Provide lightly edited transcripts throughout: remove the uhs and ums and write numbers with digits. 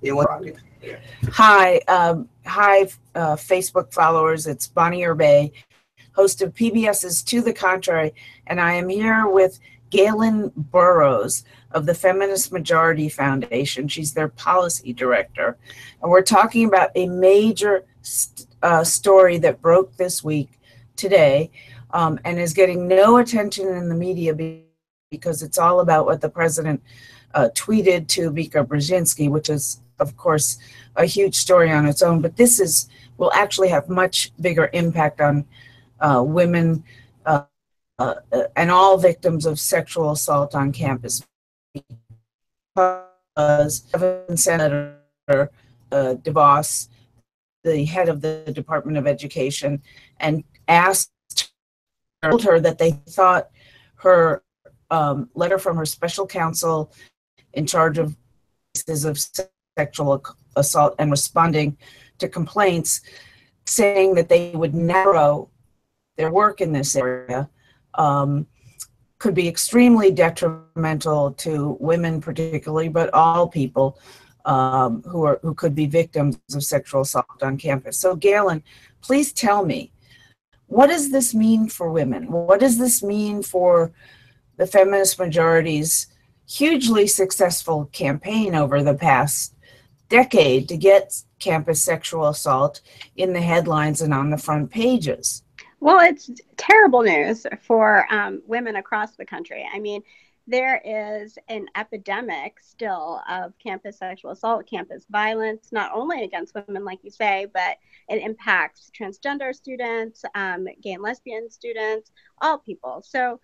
Hi, Facebook followers. It's Bonnie Urbay, host of PBS's To the Contrary, and I am here with Galen Burrows of the Feminist Majority Foundation. She's their policy director, and we're talking about a major story that broke this week today, and is getting no attention in the media because it's all about what the president tweeted to Vika Brzezinski, which is, of course, a huge story on its own. But will actually have much bigger impact on women and all victims of sexual assault on campus. Because Senator DeVos, the head of the Department of Education, and told her that they thought her letter from her special counsel in charge of cases of sexual assault and responding to complaints, saying that they would narrow their work in this area, could be extremely detrimental to women particularly, but all people who could be victims of sexual assault on campus. So Galen, please tell me, what does this mean for women? What does this mean for the feminist majority's hugely successful campaign over the past decade to get campus sexual assault in the headlines and on the front pages? Well, it's terrible news for women across the country. I mean, there is an epidemic still of campus sexual assault, campus violence, not only against women, like you say, but it impacts transgender students, gay and lesbian students, all people. So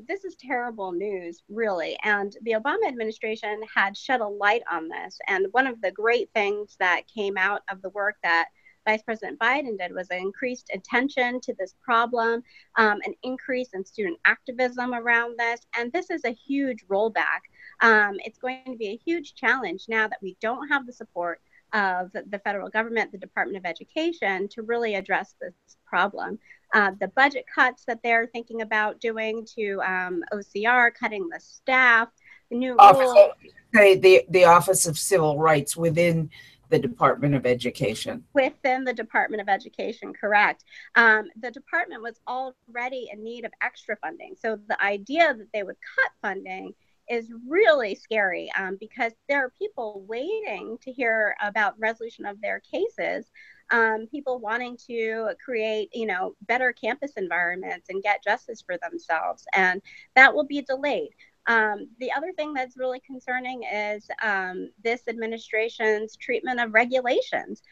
this is terrible news, really. And the Obama administration had shed a light on this. And one of the great things that came out of the work that Vice President Biden did was an increased attention to this problem, an increase in student activism around this. And this is a huge rollback. It's going to be a huge challenge now that we don't have the support of the federal government, the Department of Education, to really address this problem. The budget cuts that they're thinking about doing to OCR, cutting the staff, the new rules. The Office of Civil Rights within the Department of Education. Within the Department of Education, correct. The department was already in need of extra funding. So the idea that they would cut funding is really scary because there are people waiting to hear about resolution of their cases, people wanting to create, better campus environments and get justice for themselves. And that will be delayed. The other thing that's really concerning is this administration's treatment of regulations.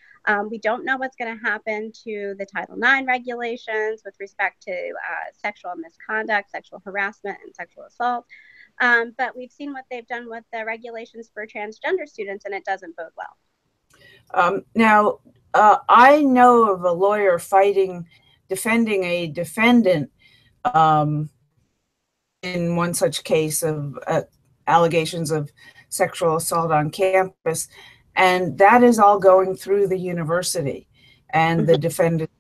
We don't know what's going to happen to the Title IX regulations with respect to sexual misconduct, sexual harassment, and sexual assault. But we've seen what they've done with the regulations for transgender students, and it doesn't bode well. Now, I know of a lawyer defending a defendant in one such case of allegations of sexual assault on campus, and that is all going through the university and the defendant.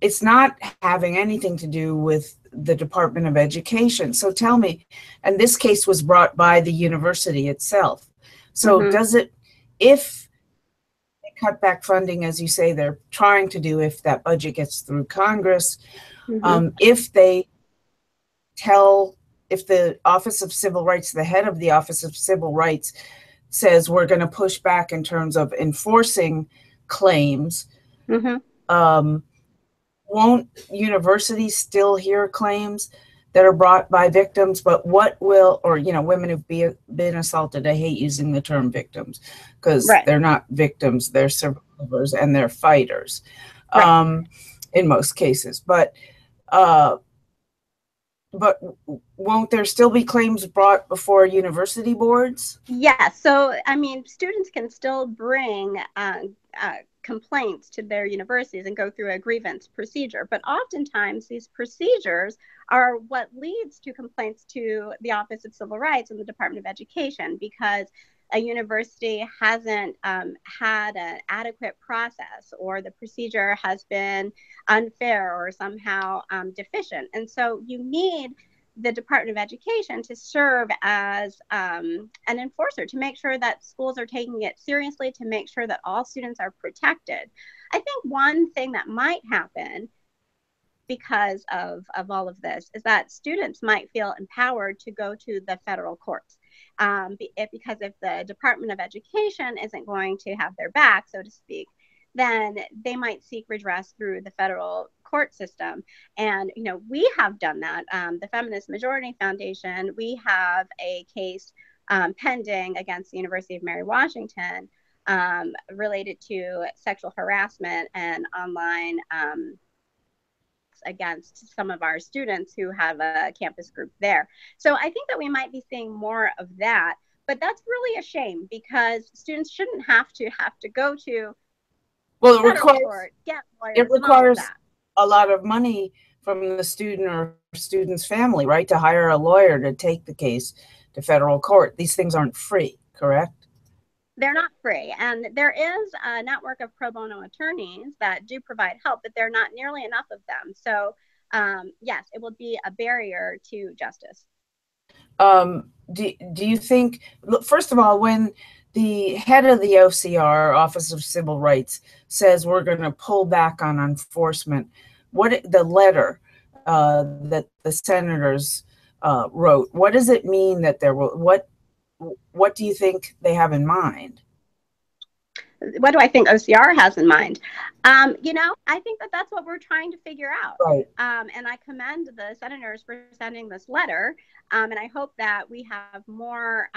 It's not having anything to do with the Department of Education. So tell me, and this case was brought by the university itself. So does it, if they cut back funding, as you say, they're trying to do, if that budget gets through Congress, if the Office of Civil Rights, the head of the Office of Civil Rights says we're going to push back in terms of enforcing claims, won't universities still hear claims that are brought by victims? But what will, or, women who've been assaulted, I hate using the term victims because they're not victims, they're survivors and they're fighters in most cases. But won't there still be claims brought before university boards? Yes. So, students can still bring complaints to their universities and go through a grievance procedure. But oftentimes these procedures are what leads to complaints to the Office of Civil Rights and the Department of Education, because a university hasn't had an adequate process, or the procedure has been unfair or somehow deficient. And so you need the Department of Education to serve as an enforcer, to make sure that schools are taking it seriously, to make sure that all students are protected. I think one thing that might happen because of all of this is that students might feel empowered to go to the federal courts. Because if the Department of Education isn't going to have their back, so to speak, then they might seek redress through the federal court system. And, you know, we have done that. The Feminist Majority Foundation, we have a case pending against the University of Mary Washington related to sexual harassment and online against some of our students who have a campus group there. So I think that we might be seeing more of that, but that's really a shame because students shouldn't have to go to court, get lawyers. It requires a lot of money from the student or student's family, right, to hire a lawyer to take the case to federal court. These things aren't free, correct? They're not free. And there is a network of pro bono attorneys that do provide help, but there are not nearly enough of them. So, yes, it will be a barrier to justice. Do you think, first of all, when the head of the OCR, Office of Civil Rights, says we're going to pull back on enforcement, the letter that the senators wrote, what does it mean that there will, what do you think they have in mind? What do I think OCR has in mind? You know, I think that that's what we're trying to figure out. Right. And I commend the senators for sending this letter. And I hope that we have more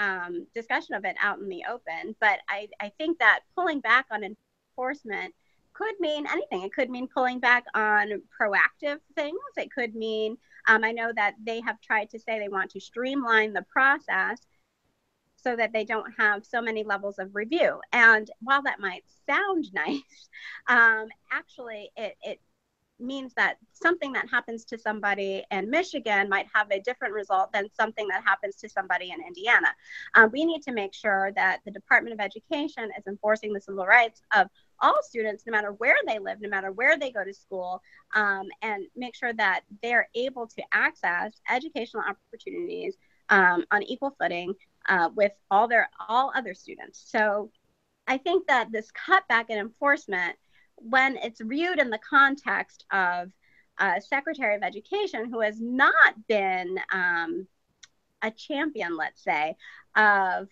discussion of it out in the open. But I think that pulling back on enforcement could mean anything. It could mean pulling back on proactive things. It could mean, I know that they have tried to say they want to streamline the process so that they don't have so many levels of review. And while that might sound nice, actually it means that something that happens to somebody in Michigan might have a different result than something that happens to somebody in Indiana. We need to make sure that the Department of Education is enforcing the civil rights of all students, no matter where they live, no matter where they go to school, and make sure that they're able to access educational opportunities on equal footing with all other students. So I think that this cutback in enforcement, when it's viewed in the context of a Secretary of Education who has not been a champion, let's say, of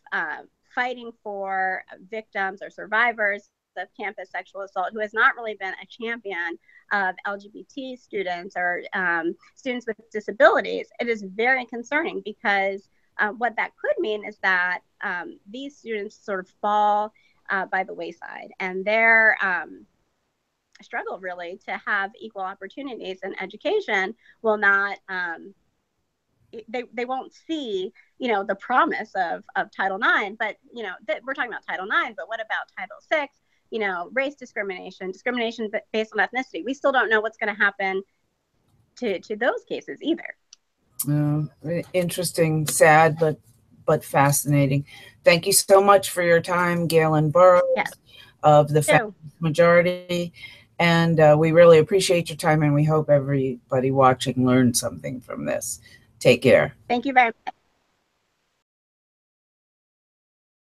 fighting for victims or survivors of campus sexual assault, who has not really been a champion of LGBT students or students with disabilities, it is very concerning because what that could mean is that these students sort of fall by the wayside, and their struggle really to have equal opportunities in education will not, they won't see, you know, the promise of Title IX, but, you know, we're talking about Title IX, but what about Title VI? You know, race discrimination based on ethnicity. We still don't know what's going to happen to those cases either. Interesting, sad, but fascinating. Thank you so much for your time, Galen Burrows, yes, of the Feminist Majority. And we really appreciate your time, and we hope everybody watching learned something from this. Take care. Thank you very much.